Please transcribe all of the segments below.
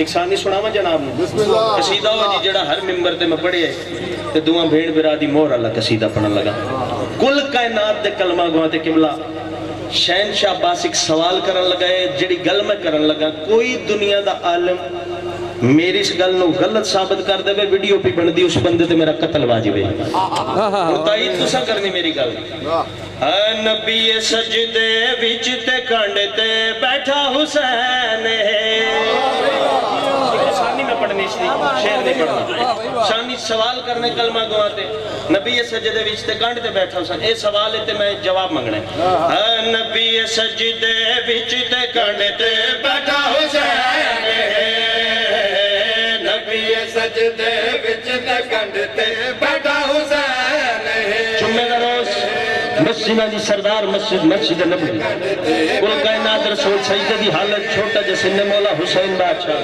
ایک ثانی سناوا جناب نے قصیدہ ہو جی جڑا ہر ممبر تے میں پڑھے تے دعا بھیڑ برادی مور اللہ قصیدہ پڑھن لگا کل کائنات دے کلمہ گواں تے قبلہ شہنشاہ باسک سوال کرن لگا ہے جڑی گل میں کرن لگا کوئی دنیا دا عالم میری اس گل نو غلط ثابت کر دے ویڈیو پہ بن دی اس بندے تے میرا قتل واجب ہے متعید تسا کرنی میری گل نبی سجدے وچ تے کانڈ تے بیٹھا حسین ہے شانی میں پڑھنے اس لیے شعر نہیں پڑھنا شانی سوال کرنے کلمہ گواتے نبی سجدے وچ تے کانڈ تے بیٹھا حسین اے سوال ہے تے میں جواب منگنے نبی سجدے وچ تے کانڈ تے بیٹھا حسین ہے سجدے وچ تے کنڈ تے بیٹھا حسین ہے جمعہ دا روز مسجدہ دی سردار مسجد نبوی کل کائنات رسول سجدہ دی حالت چھوٹا جیسے مولا حسین بادشاہ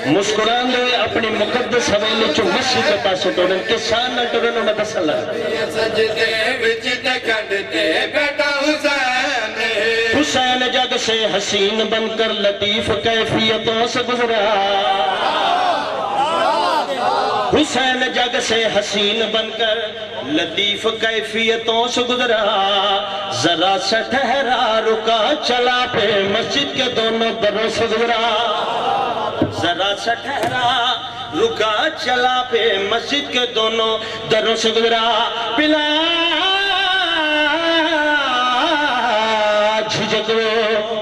مسکران دے اپنی مقدس حویلی چو مسجد کے پاس ٹورن کسان نہ ٹورن انہوں نے تسلہ سجدے وچ تے کنڈ تے بیٹھا حسین ہے حسین جگ سے حسین بن کر لطیف کیفیتوں سے گزرا حسین جگ سے حسین بن کر لطیف کیفیتوں سے گزرا ذرا سا ٹھہرا رکا چلا پہ مسجد کے دونوں دروں سے گزرا ذرا سا ٹھہرا رکا چلا پہ مسجد کے دونوں دروں سے گزرا پلا جھجک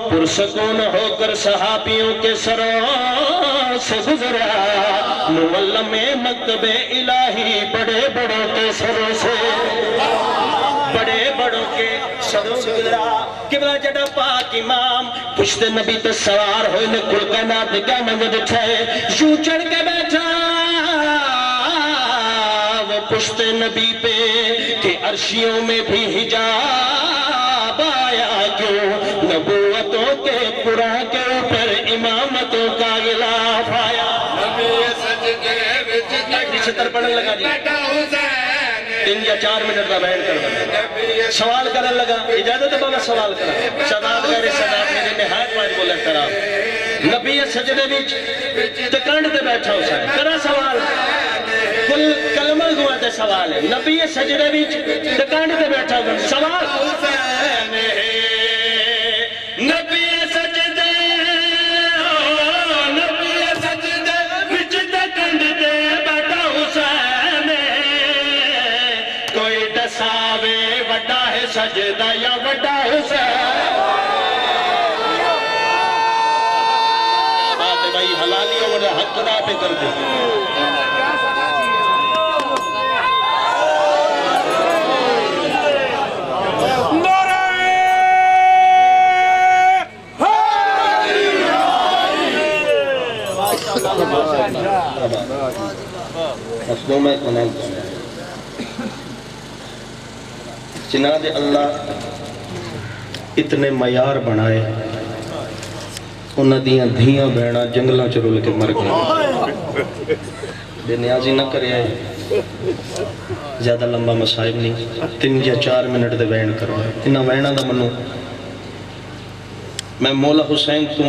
پرسکون ہو کر صحابیوں کے سروں سے گزرا مولم مکتب الہی بڑے بڑوں کے سروں سے بڑے بڑوں کے سروں سے گزرا قبلہ جڑا پاک امام پشت نبی تے سوار ہوئے نے کل کائنات کیا منظر دکھائے یوں چڑھ کے بیٹھا وہ پشت نبی پہ کہ عرشیوں میں بھی حجاب آیا کیوں نبوتوں کے قرآن کے اوپر امامتوں کا غلاف آیا پڑھنے لگا جی 3 یا 4 منٹ کا بیان کرنا سوال کرنے لگا اجازت ہے بابا سوال کرنا سداد غیر سداد میرے نہایت واجب الاحترام نبی سجدے وچ تے کانڈ تے بیٹھا حسین کرا سوال کل کلمہ گوا تے سوال ہے نبی سجدے وچ تے کانڈ تے بیٹھا سوال حسین ہے نبی سجدہ یا وڈا حسین بات ہے بھائی حلالی اور حق خدا پہ کر دے مصنوع میں کنال جناد اللہ اتنے معیار بنائے انہاں دیاں دھیاں بہنا جنگلاں چ رول کے مر گئے بے نیازی نہ کرے آئے زیادہ لمبا مصائب نہیں 3 یا 4 منٹ دے وین کرو انہاں ویناں دا منو میں مولا حسین تو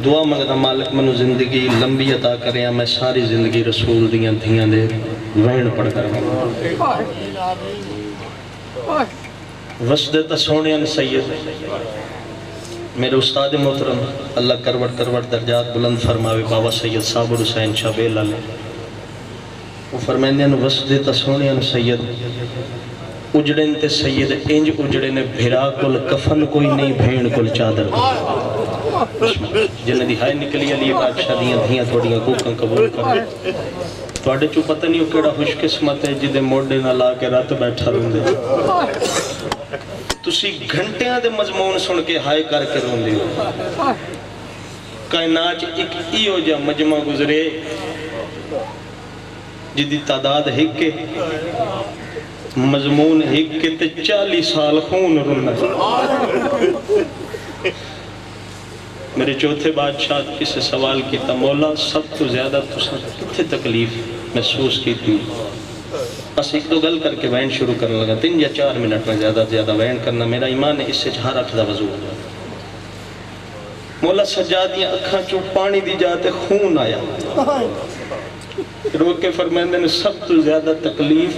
دعا منگدا مالک منو زندگی لمبی عطا کرے میں ساری زندگی رسول دیاں دھیاں دے وین پڑھ کر وسدت سونیان سید میرے استاد محترم اللہ کروٹ درجات بلند فرماوے بابا سید صابر حسین شاہ بیل علیہ وہ فرمائندین وسدت سونیان سید اجڑن تے سید انج اجڑے نے بھرا کل کفن کوئی نہیں بھین کل چادر جنہ دی ہائے نکلی علی بادشاہ دیاں دھیاں تھوڑیاں کوکاں قبول کر توڑے چو پتہ نہیں ہو کیڑا خوش قسمت ہے جدے موڑے نہ لا کے رات بیٹھا روندے تسی گھنٹیاں دے مضمون سن کے ہائے کر کے روندے ہو کائنات ایک ایو جا مجمع گزرے جدی تعداد ہک کے مضمون ہک کے تے 40 سال خون رونا میرے چوتھے بادشاہ کسے سوال کیتا مولا سب تو زیادہ کتھے تکلیف محسوس کی تھی بس ایک دو گل کر کے وین شروع کرنے لگا 3 یا 4 منٹ میں زیادہ وین کرنا میرا ایمان ہے اس سے جہاں رکھ دا وضو مولا سجاد دیاں اکھاں چوں پانی دی جاتے خون آیا روک کے فرمائندے نے سب تو زیادہ تکلیف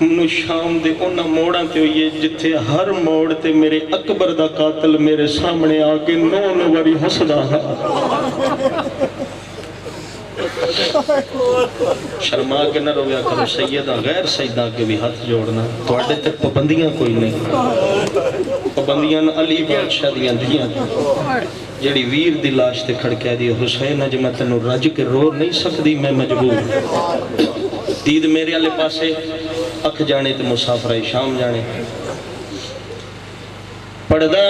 منو شام دے اونا موڑاں تے ہوئی ہے جتھے ہر موڑ تے میرے اکبر دا قاتل میرے سامنے آکے نون وری حسدہ ہے شرما کے نہ رویا کرو سیدہ غیر سیدہ کے بھی ہاتھ جوڑنا توڑے تے پابندیاں کوئی نہیں پابندیاں علی بادشاہ دیاں دیاں جڑی ویر دی لاش تے کھڑکے دی حسین اج میں تینوں رج کے رو نہیں سکتی میں مجبور دید میرے والے پاسے اکھ جانے تے مسافر شام جانے پڑھدا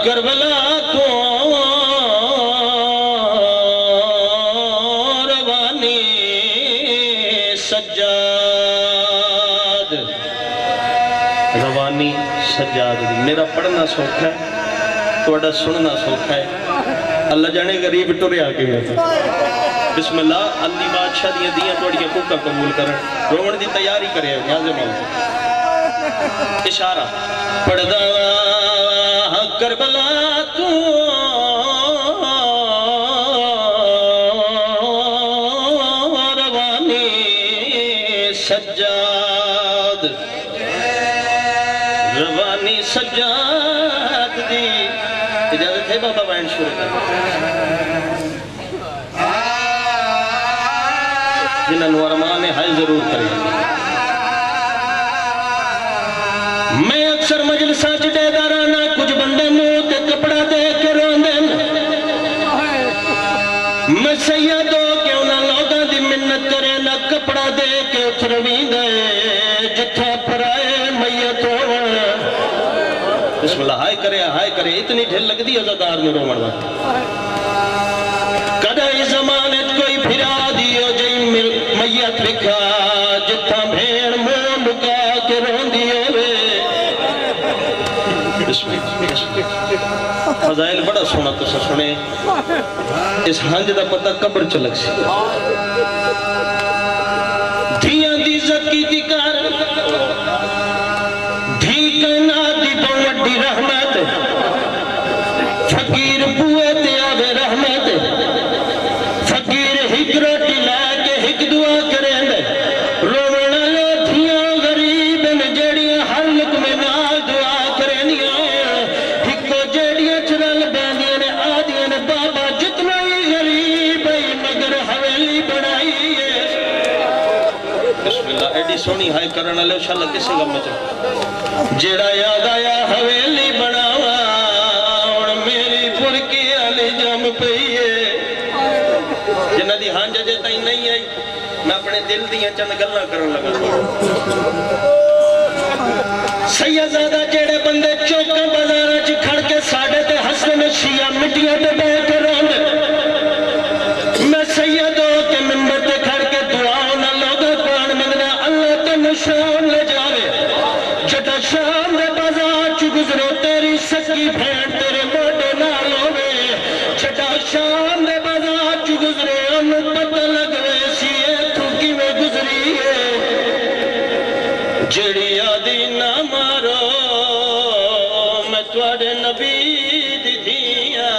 کربلا تو روانی سجاد روانی سجاد میرا پڑھنا سوکھا ہے توڑا سننا سوکھا ہے اللہ جانے غریب ٹورے آگے ہیں بسم اللہ علی بادشاہ دیاں دیاں توڑیاں کوکا قبول کریں رومن دی تیاری کریں نیازے مولا اشارہ پڑھدا کربلا تو روانی سجاد روانی سجاد دی اجازت ہے بابا وائن شروع کر جنہاں نورمان ہائی ضرور کریں میں اکثر مجلسہ چٹے دارانا کچھ بندے منہ تے کپڑا دے کے روندن میں سیدوں کہ انہاں لوگاں دی منت کرے نہ کپڑا دے کے اترویں دے جتھا پرائے میت ہو بسم اللہ ہائے کرے اتنی ڈھل لگ دی عزادار میں رو مڑوا کدائی زمانت کوئی پھرا دیو جئی میت لکھا جتھا بھیڑ منہ لکا کے رون دیو فضائل بڑا سونا تو سنے اس ہنج دا پتہ قبر چلک سی دھیاں دی زکی دی کار دھی کہنا دی بوڑی رحمت فقیر بوئے تے آوے رحمت فقیر ہک روٹی لے کے ہک دعا کریں دے رونا لے دھیاں غریب میں جڑیاں ہر لکمے نال دعا کریں دیا ہکو جڑیاں چرل بیندیاں نے آدیاں نے بابا جتنا ہی غریب ہے مگر حویلی بڑھائی ہے بسم اللہ ایڈی سونی ہائی کرنا لے انشاءاللہ کسی غم میں چل جڑا یاد آیا حویلی بڑھاوا اور میری پرکی علی جم پئیے جنہ دی ہانج جے تائیں نہیں آئی میں اپنے دل دیاں چند گلہ کرن لگا سیدزادہ جڑے بندے چوکاں بازاراں چ کھڑ کے ساڈے تے حسن شیعہ مٹیاں تے بہ کے روندے میں سیدوں کے منبر تے کھڑ کے دعاؤں نہ لوگوں قرآن منگنا اللہ تینوں شام لے جاوے جٹا شام دے بازار چ گزرو تیری سکی بھیڑ تیرے موڈے نال ہوے جٹا شام دے بازار چ گزرے انہوں پتہ لگوے سی ایتھوں کیویں گزری ہے جڑی آدی نہ مارو میں تواڈے نبی دی دھیاں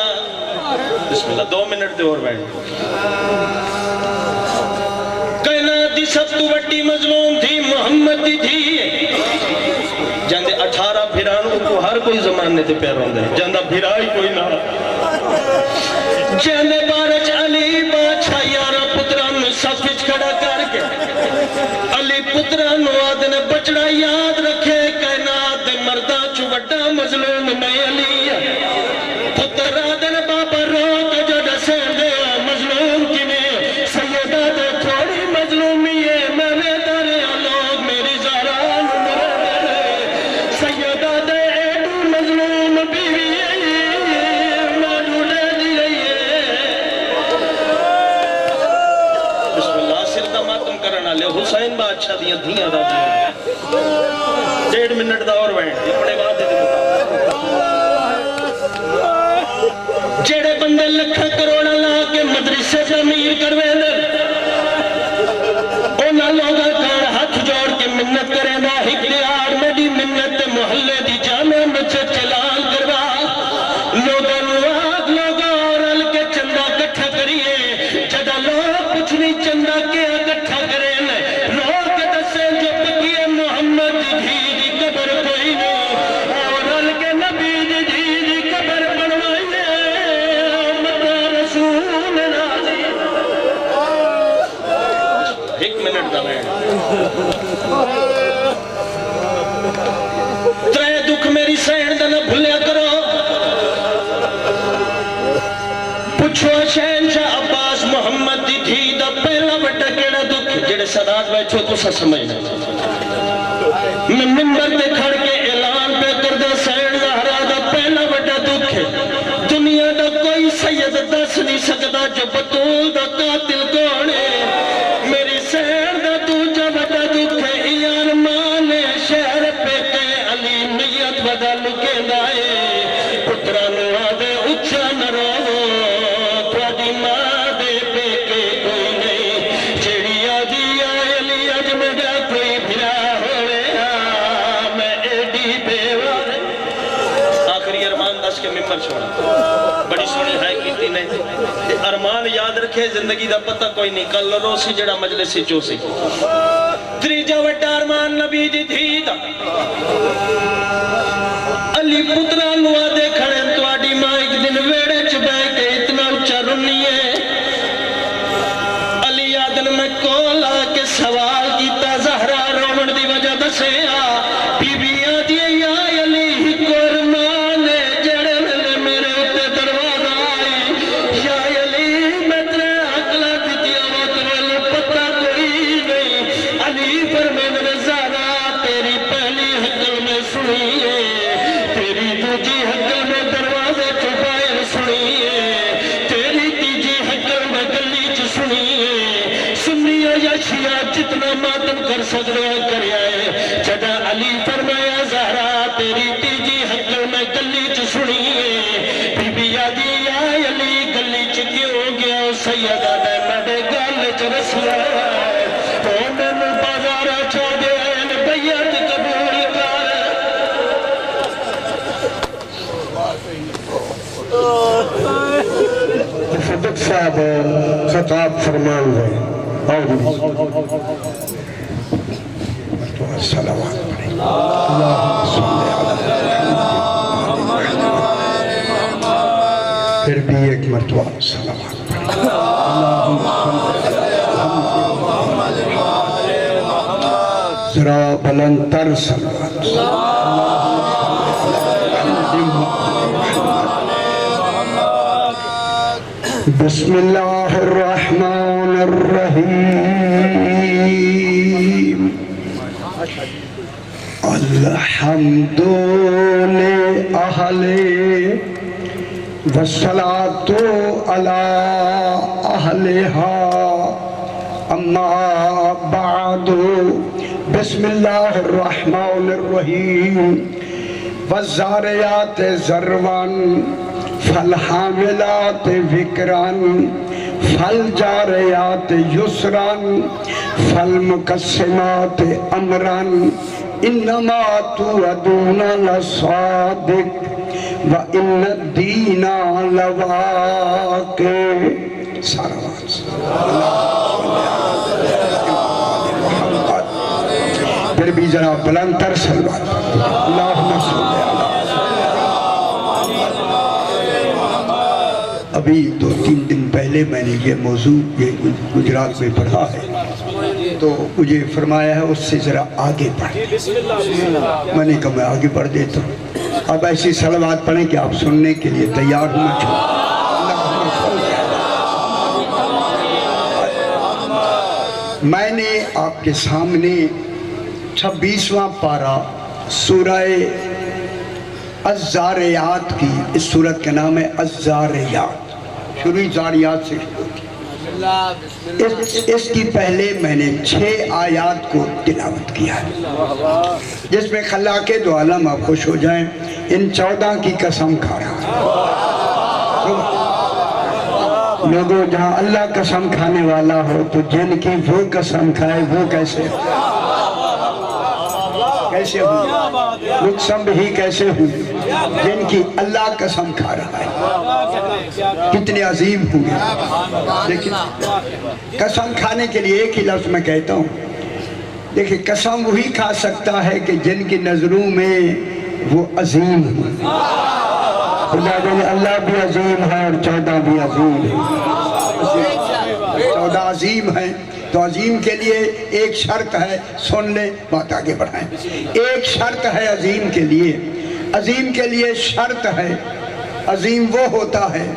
بسم اللہ 2 منٹ دے اور بیٹھ کائنات دی سب تو وڈی مظلوم تھی محمد دی دھی جاندے 18 بھرانوں کو ہر کوئی زمانے تے پیر ہوندے جاندہ بھرا ہی کوئی نہ جاندے بارچ علی بادشاہ یارا پتران صفچ کھڑا کر کے علی پتران آدھنے بچڑا یاد رکھے کائنات مردہ چو وڈا مظلوم میں علی پتر آدھنے بابا رو جو ڈسیں دے مظلوم کی میں سیدہ دے تھوڑی مظلومی ہے میں نے دارے لوگ میری زاران میرے سیدہ دے ایڈو مظلوم بیوی میں ڈھولے دی رہی ہے بسم اللہ سردہ ماتم کرنا لے حسین بادشاہ دیاں دھیاں دا دیا 1.5 منٹ دا اور بینٹ یہ بڑے بات دے جڑے بندے لکھا کروڑا لا کے مدرسے سے امیر کروے دے اونا لوگا کار ہاتھ جوڑ کے منت کریں دا ہکڑیار میں دی منت محلے دی جامع مچھے چلا ترے دکھ میری سہن دا نہ بھولیا کرو پوچھو شہنشاہ عباس محمد دی دھی دا پہلا بٹا کیڑا دکھ جڑے سادات بیٹھو تو سا سمجھنا میں منبر تے کھڑ کے اعلان پہ کردہ سہن زہرا دا پہلا بٹا دکھ ہے دنیا دا کوئی سید دس نہیں سکتا جو بطول دا قاتل کونے میری سہن دا دوجہ بٹا دکھ ہے ایارمان شہر پہ کہ علی نیت ودا لکے دائے پترہ نوہ دے اچھا نہ رو توڑی ماں دے پہ کہ کوئی نہیں چیڑی آدھی آئے علی اج مجھا کوئی بھرا ہوئے میں ایڈی بیوار آخری ارمان دس کے ممبر چھوڑا بڑی سونی ہے کیتی نہیں ارمان یاد رکھے زندگی دا پتہ کوئی نہیں کل رو سی جڑا مجلس سی چو سی تریجہ وڈا ارمان نبی دی دھی دا علی پترہ نوا دے کھڑے تواڈی ماں ایک دن ویڑے چ بیٹھ کے اتنا اچھا رنی ہے علی آدن میں کول آ کے سوال کیتا زہرا رومن دی وجہ دسے بی بی آدھی یا علی قرمان جڑے ملے میرے اتے دروازہ آئی یا علی میں ترے اکلا دیتی آوات والے پتہ کوئی نہیں علی پر میں نے زہرا تیری پہلی حقل میں سنیے تیری دوجی حقل میں دروازے چھپائے سنیے تیری تیجی حقل میں گلی چ سنیے سنیے یا شیعہ جتنا ماتم کر سکتے ہیں کر آئے جدا علی فرمایا زہرا تیری تیجی حقل میں گلی چ سنیے بی بی آدھی یا علی گلی چ کیوں گیا سیدہ دے مدے گل چ رسلا تو میں بازارہ چھو دے بیعت قبول کر صدق صاحب خطاب فرمان رہے صلوات اللہم صلی پھر بھی ایک مرتبہ صلوات ذرا بلند تر صلوات بسم اللہ الرحمن الرحیم الحمد لأہل والصلاة على أهلها أما بعد بسم الله الرحمن الرحيم والزاريات ذروا فالحاملات وقرا فالجاريات يسرا فالمقسمات أمرا إنما توعدون لصادق وَإِنَّ الدِّينَ لَوَاقِعٌ سارا پھر بھی ذرا بلند تر صلوات اللہم صلی اللہ ابھی 2-3 دن پہلے میں نے یہ موضوع یہ گجرات میں پڑھا ہے تو مجھے فرمایا ہے اس سے ذرا آگے پڑھ میں نے کہا میں آگے پڑھ دیتا ہوں اب ایسی صلوات پڑھیں کہ آپ سننے کے لیے تیار ہونا چاہوں میں نے آپ کے سامنے 26واں پارہ سورہ الزاریات کی اس سورت کا نام ہے الزاریات شروع زاریات سے اس کی پہلے میں نے 6 آیات کو تلاوت کیا ہے جس میں خلاق دو عالم آپ خوش ہو جائیں ان 14 کی قسم کھا رہا ہے لوگوں جہاں اللہ قسم کھانے والا ہو تو جن کی وہ قسم کھائے وہ کیسے ہوئی مقسم ہی کیسے ہوئی جن کی اللہ قسم کھا رہا ہے کتنے عظیم ہوئے لیکن قسم کھانے کے لیے ایک ہی لفظ میں کہتا ہوں دیکھیں قسم وہی کھا سکتا ہے کہ جن کی نظروں میں وہ عظیم ہو خدا جانے اللہ بھی عظیم ہے اور 14 بھی عظیم ہے 14 عظیم ہیں تو عظیم کے لیے ایک شرط ہے، سن لے بات آگے بڑھائیں. ایک شرط ہے عظیم کے لیے، عظیم کے لیے شرط ہے. عظیم وہ ہوتا ہے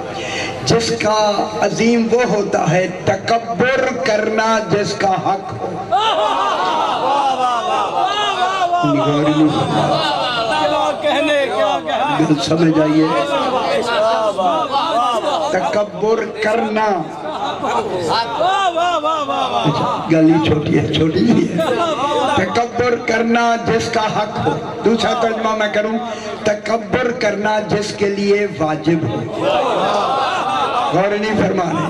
جس کا، عظیم وہ ہوتا ہے تکبر کرنا جس کا حق ہو. دل سمجھ آئیے، تکبر کرنا، گلی چھوٹی ہے، چھوٹی نہیں ہے. تکبر کرنا جس کا حق ہو. دوسرا ترجمہ میں کروں، تکبر کرنا جس کے لیے واجب ہو. غور نہیں فرمانے،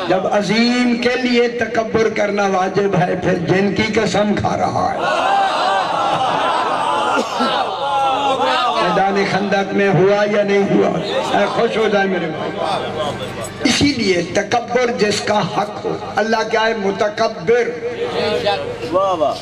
جب عظیم کے لیے تکبر کرنا واجب ہے پھر جن کی قسم کھا رہا ہے. میدان خندق میں ہوا یا نہیں ہوا؟ اے خوش ہو جائے میرے بھائی. اسی لیے تکبر جس کا حق ہو. اللہ کیا ہے؟ متکبر.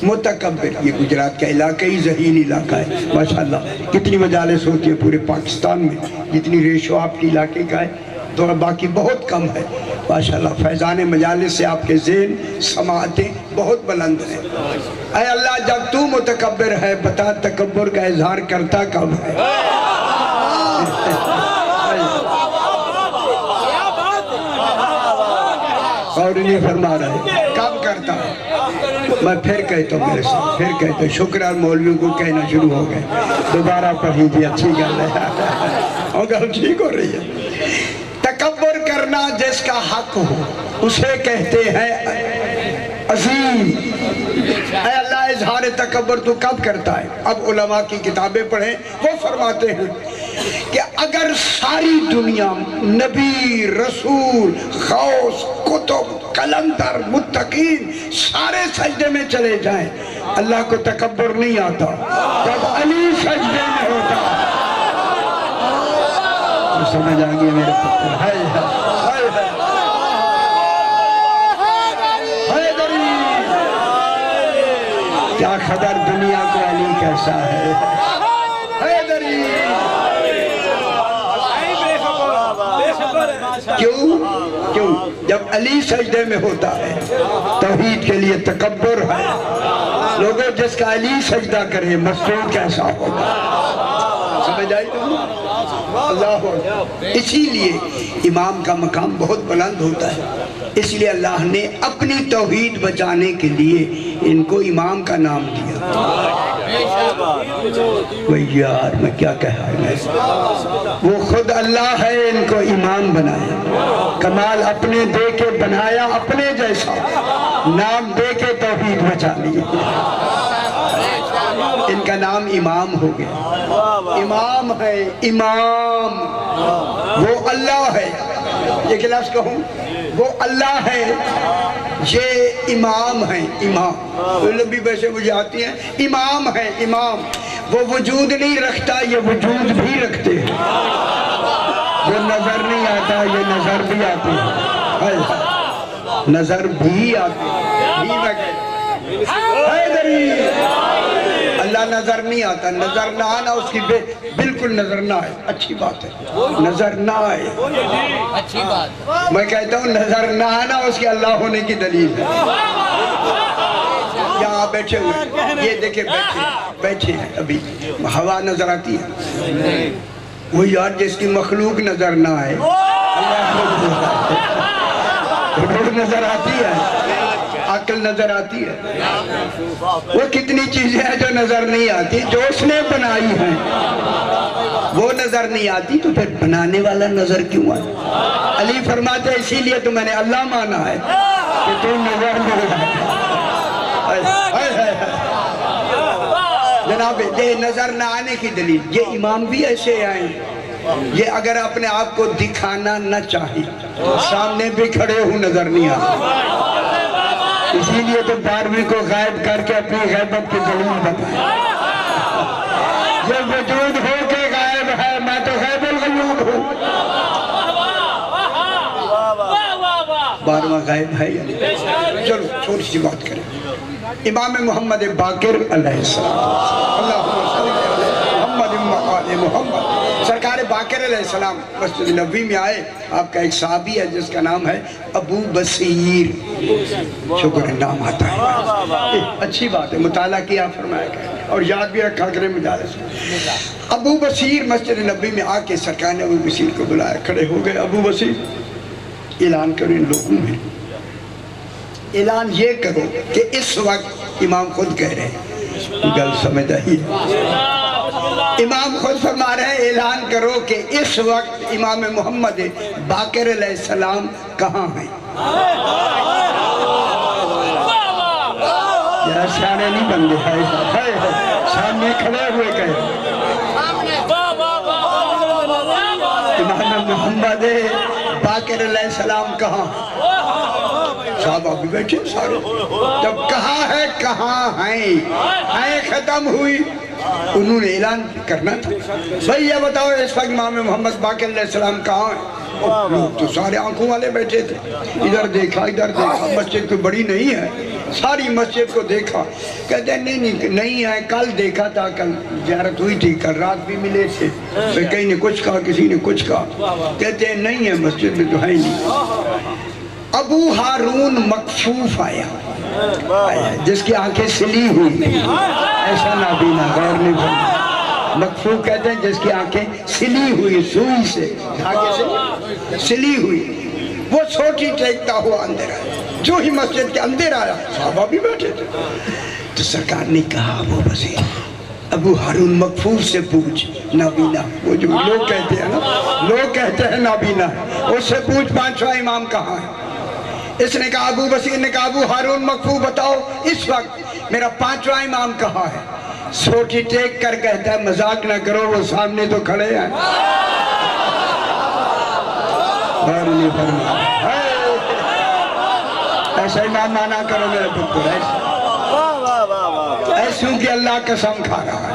متکبر یہ گجرات کا علاقہ ہی ذہین علاقہ ہے. ماشاءاللہ کتنی مجالس ہوتی ہے پورے پاکستان میں، جتنی ریشو آپ کے علاقے کا ہے تو باقی بہت کم ہے. ماشاءاللہ فیضان مجالس سے آپ کے ذہن سماعتیں بہت بلند ہیں. اے اللہ جب تو متکبر ہے بتا تکبر کا اظہار کرتا کب ہے؟ اور نہیں فرما رہے کب کرتا ہے؟ میں پھر کہتا ہوں، میرے ساتھ پھر کہتا ہوں. شکر مولویوں کو کہنا شروع ہو گئے، دوبارہ پڑھی جی، اچھی گل ہے اور گل ٹھیک ہو رہی ہے. تکبر کرنا جس کا حق ہو اسے کہتے ہیں عظیم. اے اللہ اظہار تکبر تو کب کرتا ہے؟ اب علماء کی کتابیں پڑھیں، وہ فرماتے ہیں کہ اگر ساری دنیا نبی، رسول، غوث، کتب، کلندر، متقین سارے سجدے میں چلے جائیں اللہ کو تکبر نہیں آتا. جب علی سجدے میں ہوتا سمجھ آگئے میرے پتر. ہائے ہائے حیدری، کیا خبر دنیا کو علی کیسا ہے. حیدری کیوں؟ جب علی سجدے میں ہوتا ہے توحید کے لیے تکبر ہے. لوگوں جس کا علی سجدہ کرے مسعود کیسا ہوگا. سمجھ آئی تم؟ اللہ ہوگا. اسی لیے امام کا مقام بہت بلند ہوتا ہے. اس لیے اللہ نے اپنی توحید بچانے کے لیے ان کو امام کا نام دیا. وہ یار میں کیا کہا ہے، وہ خود اللہ ہے ان کو امام بنایا. کمال اپنے دے کے بنایا، اپنے جیسا نام دے کے توحید بچا لی. ان کا نام امام ہو گیا. امام ہے، امام وہ اللہ ہے. ایک لفظ کہوں، وہ اللہ ہے، یہ امام ہے. امام لمبی ویسے مجھے آتی ہیں. امام ہے، امام وہ وجود نہیں رکھتا، یہ وجود بھی رکھتے ہیں. وہ نظر نہیں آتا، یہ نظر بھی آتے ہیں. نظر بھی آتے ہیں. اللہ نظر نہیں آتا. نظر نہ آنا اس کی بالکل نظر نہ آئے اچھی بات ہے. نظر نہ آئے اچھی بات. میں کہتا ہوں نظر نہ آنا اس کے اللہ ہونے کی دلیل ہے. یہاں بیٹھے ہوئے یہ دیکھیں، بیٹھے ہیں ابھی ہوا نظر آتی ہے. وہ یار جس کی مخلوق نظر نہ آئے روح نظر آتی ہے، عقل نظر آتی ہے. وہ کتنی چیزیں ہیں جو نظر نہیں آتی، جو اس نے بنائی ہیں وہ نظر نہیں آتی. تو پھر بنانے والا نظر کیوں آئے؟ علی فرماتے ہیں اسی لیے تو میں نے اللہ مانا ہے کہ تو نظر نہیں آئے. جناب یہ نظر نہ آنے کی دلیل. یہ امام بھی ایسے آئے، یہ اگر اپنے آپ کو دکھانا نہ چاہے سامنے بھی کھڑے ہوں نظر نہیں آتا. اسی لیے تو 12ویں کو غائب کر کے اپنی غیبت کی دلیل بتایا. یہ وجود ہو کے غائب ہے، میں تو غیب الغیوب ہوں. 12واں غائب ہے یا نہیں؟ چلو چھوٹی سی بات کریں. امام محمد باقر علیہ السلام، اللہم صلی علی محمد و آل محمد. سرکار باقر علیہ السلام مسجد نبوی میں آئے. آپ کا ایک صحابی ہے جس کا نام ہے ابو بصیر. شکر ہے نام آتا ہے, اچھی بات ہے, مطالعہ کیا فرمایا گیا اور یاد بھی رکھا کرے مدارس. ابو بصیر مسجد نبوی میں آ کے سرکار نے ابو بصیر کو بلایا, کھڑے ہو گئے. ابو بصیر اعلان کرو ان لوگوں میں, اعلان یہ کرو کہ اس وقت امام خود کہہ رہے ہیں, گل سمجھ آئی, امام خود فرما رہے ہیں اعلان کرو کہ اس وقت امام محمد باقر علیہ السلام کہاں ہیں. یار سیانے نہیں بن گئے, سامنے کھڑے ہوئے کہے امام محمد باقر علیہ السلام کہاں. صحابہ بھی بیٹھے سارے, جب کہا ہے کہاں ہیں ختم ہوئی, انہوں نے اعلان کرنا تھا. بھئی یہ بتاؤ اس وقت امام محمد باقر علیہ السلام کہاں ہیں. لوگ تو سارے آنکھوں والے بیٹھے تھے, ادھر دیکھا ادھر دیکھا, مسجد کوئی بڑی نہیں ہے, ساری مسجد کو دیکھا. کہتے ہیں نہیں ہے, کل دیکھا تھا, کل زیارت ہوئی تھی, کل رات بھی ملے تھے, کہیں نے کچھ کہا کسی نے کچھ کہا. کہتے ہیں نہیں ہے مسجد میں تو ہے ہی نہیں. ابو ہارون مکفوف آیا جس کی آنکھیں سلی ہوئی, ایسا نابینا, غور نہیں کرنا. مکفوف کہتے ہیں جس کی آنکھیں سلی ہوئی, سوئی سے دھاگے سے سلی ہوئی, وہ سوٹی ٹیکتا ہوا اندر آیا. جو ہی مسجد کے اندر آیا صحابہ بھی بیٹھے تھے, تو سرکار نے کہا ابو بصیر ابو ہارون مکفوف سے پوچھ, نابینا, وہ جو لوگ کہتے ہیں نا, لوگ کہتے ہیں نابینا, اس سے پوچھ پانچواں امام کہاں ہے. اس نے کہا, ابو بصیر نے کہا ابو ہارون مکفوف بتاؤ اس وقت میرا پانچواں امام کہاں ہے. سوٹی ٹیک کر کہتا ہے مذاق نہ کرو, وہ سامنے تو کھڑے ہیں. اور نہیں فرما ایسا امام مانا کرو میرے پتر, ایسوں کہ اللہ قسم کھا رہا ہے.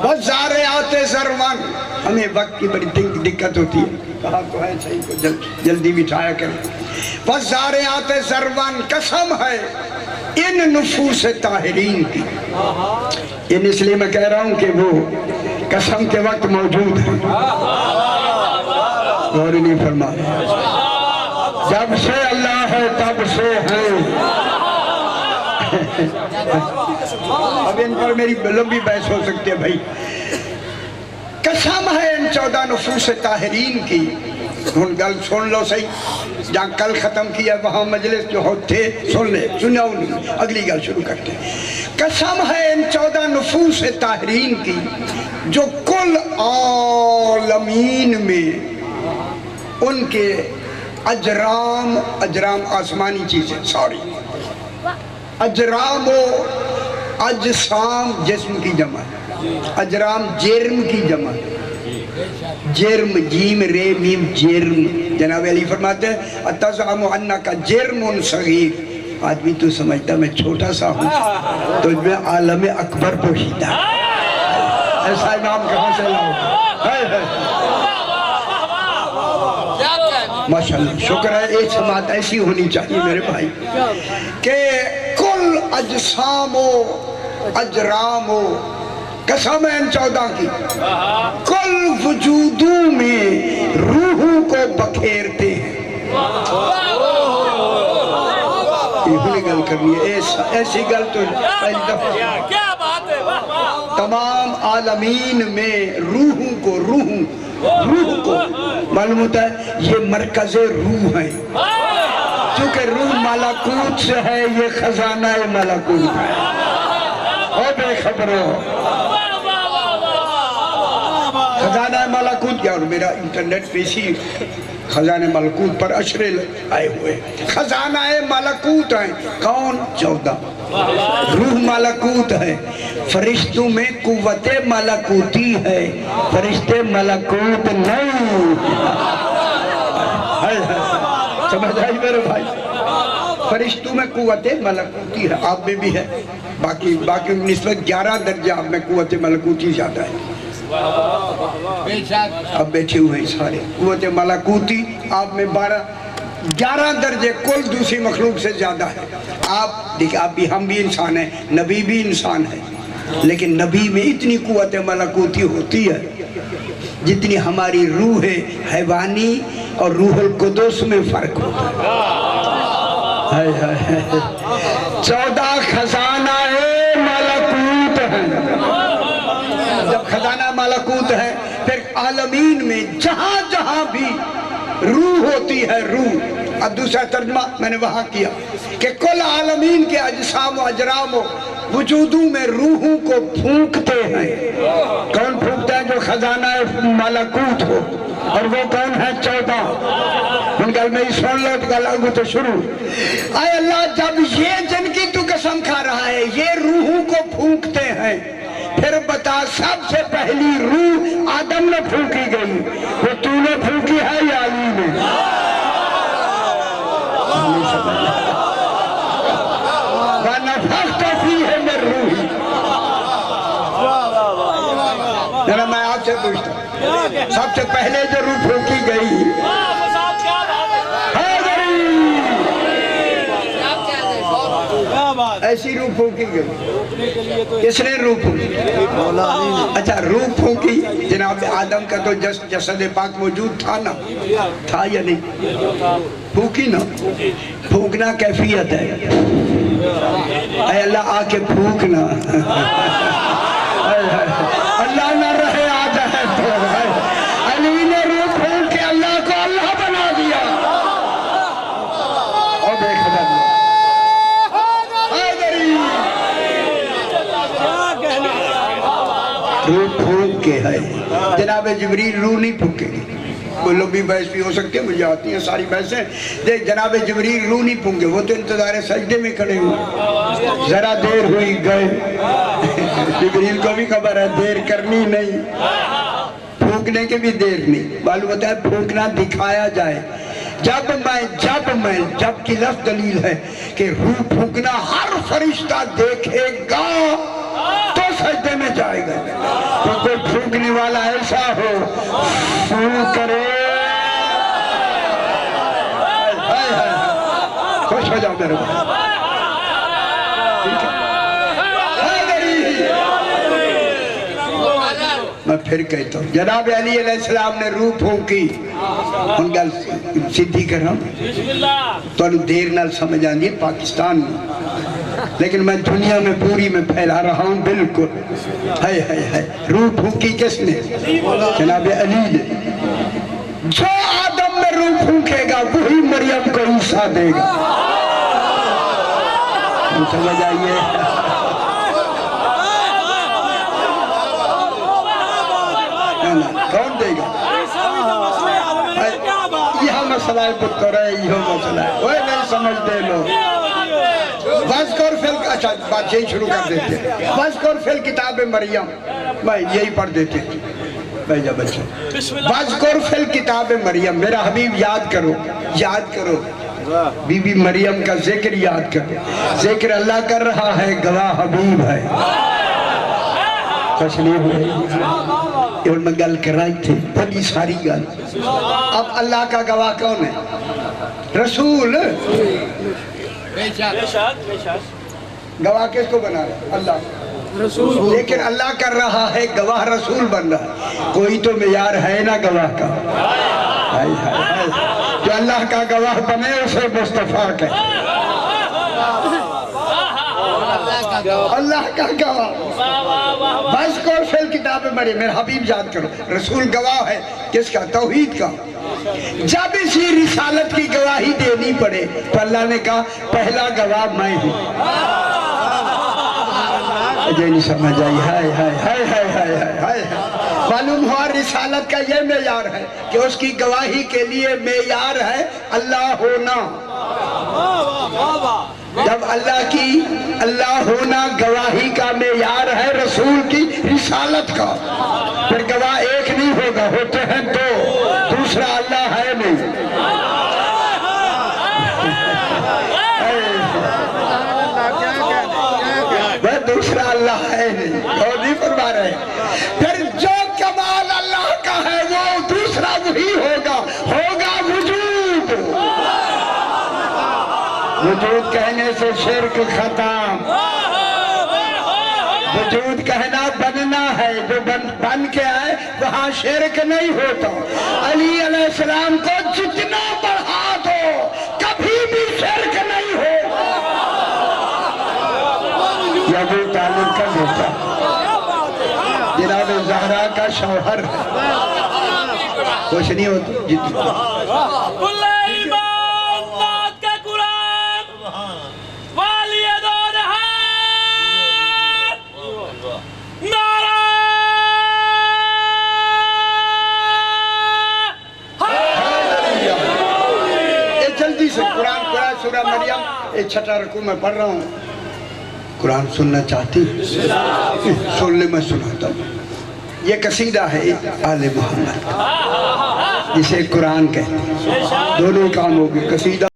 بہت سارے آتے زروان, ہمیں وقت کی بڑی دقت ہوتی ہے, کہا تو ہے صحیح کو جلدی بٹھایا کریں. بہت سارے آتے زروان, قسم ہے ان نفوس طاہرین کی. اس لیے میں کہہ رہا ہوں کہ وہ قسم کے وقت موجود ہیں. غور نہیں فرما, جب سے اللہ ہے تب سے ہے. اب ان پر میری لمبی بحث ہو سکتی ہے بھائی. قسم ہے ان 14 نفوس طاہرین کی. ان گل سن لو صحیح, جہاں کل ختم کیا وہاں مجلس جو ہوتے سن لے, سنیا نہیں, اگلی گل شروع کرتے. قسم ہے ان 14 نفوس طاہرین کی جو کل عالمین میں ان کے اجرام آسمانی چیزیں, سوری, اجرام و اجسام جسم کی جمع, اجرام جرم کی جمع, جرم جیم رے میم جرم. جناب علی فرماتے ہیں اتزعم انکا جرم صغیر, آدمی تو سمجھتا میں چھوٹا سا ہوں, تو میں عالم اکبر پوشیدہ. ایسا امام کہاں سے لاؤ. ماشاءاللہ, شکر ہے, ایک سماعت ایسی ہونی چاہیے میرے بھائی کہ کل اجسام و اجرام و, قسم ہے ان 14 کی, کل وجودوں میں روحوں کو بکھیرتے ہیں. یہ گل کرنی ہے, ایسی گل تو پہلی دفعہ. تمام عالمین میں روح کو معلوم ہوتا ہے یہ مرکز روح ہے, چونکہ روح ملکوت سے ہے, یہ خزانہ ملکوت ہے. او بے خبرو, خزانہ ملکوت کیا, اور میرا انٹرنیٹ پہ اسی خزانہ ملکوت پر اشرے آئے ہوئے. خزانہ ملکوت ہیں کون؟ 14. روح ملکوت ہے, فرشتوں میں قوت ملکوتی ہے, فرشتے ملکوت نہیں. سمجھ آئی میرے بھائی, فرشتوں میں قوت ملکوتی ہے, آپ میں بھی ہے. باقی نسبت 11 درجہ آپ میں قوت ملکوتی زیادہ ہے. اب بیٹھے ہوئے ہیں سارے, قوت ملکوتی آپ میں 11 درجے کل دوسری مخلوق سے زیادہ ہے. آپ دیکھیں, آپ بھی, ہم بھی انسان ہیں, نبی بھی انسان ہے, لیکن نبی میں اتنی قوت ملکوتی ہوتی ہے جتنی ہماری روح حیوانی اور روح القدس میں فرق ہوتا ہے 14 خزانہ ملکوت ہیں. جب خزانہ ملکوت ہے پھر عالمین میں جہاں جہاں بھی روح ہوتی ہے روح. اب دوسرا ترجمہ میں نے وہاں کیا کہ کل عالمین کے اجسام و اجرام و وجودوں میں روحوں کو پھونکتے ہیں. کون پھونکتے ہیں؟ جو خزانہ ملکوت ہو. اور وہ کون ہے؟ 14. ان کا میں سن لو تو لگو تو شروع. اے اللہ جب یہ جن کی تو قسم کھا رہا ہے یہ روحوں کو پھونکتے ہیں پھر بتا سب سے پہلی روح آدم نے پھونکی گئی وہ تو نے پھونکی ہے یا علی نے؟ وَنَفَخْتُ فِيهِ مِن رُوحِي. ذرا میں آپ سے پوچھتا ہوں سب سے پہلے جو روح پھونکی گئی ایسی روح پھونکی گئی. کس نے روح پھونکی؟ اچھا روح پھونکی. جناب آدم کا تو جسد پاک موجود تھا نا؟ تھا یا نہیں؟ پھونکی نا. پھونکنا کیفیت ہے. اے اللہ آ کے پھونکنا. اللہ نہ رہے آ جائے تو. علی نے روح پھونک کے اللہ کو اللہ بنا دیا. اور دیکھ روح پھونک کے ہے. جناب جبریل روح نہیں پھونکے گی. کوئی لمبی بحث بھی ہو سکتی ہے مجھے آتی ہیں ساری بحثیں. دیکھ جناب جبریل روح نہیں پھونکے. وہ تو انتظار سجدے میں کھڑے ہوئے. ذرا دیر ہوئی گئے. جبریل کو بھی خبر ہے دیر کرنی نہیں. پھونکنے کے بھی دیر نہیں. معلوم ہوتا ہے پھونکنا دکھایا جائے. جب کی لفظ دلیل ہے کہ روح پھونکنا ہر فرشتہ دیکھے گا تو سجدے میں جائے گا. تو کوئی پھونکنے والا ایسا ہو پھونک کرے. خوش ہو جاؤ میرے بھائی. میں پھر کہتا ہوں جناب علی علیہ السلام نے روح پھونکی. ان گل سیدھی کروں تو دیر نال سمجھ آندی ہے پاکستان میں لیکن میں دنیا میں پوری میں پھیلا رہا ہوں. بالکل ہے روح پھونکی کس نے؟ جناب علی نے. جو آدم میں روح پھونکے گا وہی مریم کو عیسیٰ دے گا. سمجھ آئیے. کون دے گا؟ یہ مسئلہ ہے پتر ہے. یہ مسئلہ ہے وہ نہیں سمجھتے لوگ. وَذْكُرْ فِي اچھا بات یہی شروع کر دیتے ہیں. وَذْكُرْ فِي الْكِتَابِ مریم. میں یہی پڑھ دیتے ہیں بھائی جا بچہ. وَذْكُرْ فِي الْكِتَابِ مریم. میرا حبیب یاد کرو. یاد کرو بی بی مریم کا ذکر یاد کرو. ذکر اللہ کر رہا ہے گواہ حبیب ہے. تسلیم ہے. اور میں گل کر رہی تھی بڑی ساری گل. اب اللہ کا گواہ کون ہے؟ رسول. گواہ کس کو بنا رہا ہے؟ اللہ رسول. لیکن اللہ کر رہا ہے گواہ رسول بن رہا ہے. کوئی تو معیار ہے نا گواہ کا. جو اللہ کا گواہ بنے اسے مصطفیٰ کہے. اللہ کا گواہ. بس کو فی الکتاب مریم. میرا حبیب یاد کرو رسول گواہ ہے کس کا؟ توحید کا. جب اسی رسالت کی گواہی دینی پڑے تو اللہ نے کہا پہلا گواہ میں ہوں. یہ نہیں سمجھ آئی. ہائے ہائے ہائے ہائے ہائے ہائے. معلوم ہوا رسالت کا یہ معیار ہے کہ اس کی گواہی کے لیے معیار ہے اللہ ہونا. جب اللہ ہونا گواہی کا معیار ہے رسول کی رسالت کا پھر گواہ ایک نہیں ہوگا. ہوتے ہیں دو. دوسرا اللہ ہے نہیں. وہ دوسرا اللہ ہے نہیں. اور نہیں فرما رہے. پھر جو کمال اللہ کا ہے وہ دوسرا وہی ہوگا. وجود. وجود کہنے سے شرک ختم. وجود کہنا بننا ہے، جو بن کے آئے وہاں شرک نہیں ہوتا۔ علی علیہ السلام کو جتنا بڑھا دو کبھی بھی شرک نہیں ہو۔ یہ ابو طالب کا بیٹا جناب زہرا کا شوہر کچھ نہیں ہوتا جتنا قرآن سورہ مریم چھٹا رکوع میں پڑھ رہا ہوں۔ قرآن سننا چاہتی سن لے، میں سناتا ہوں۔ یہ قصیدہ ہے آل محمد جسے قرآن کہتے ہیں، دونوں کام ہوگی، قصیدہ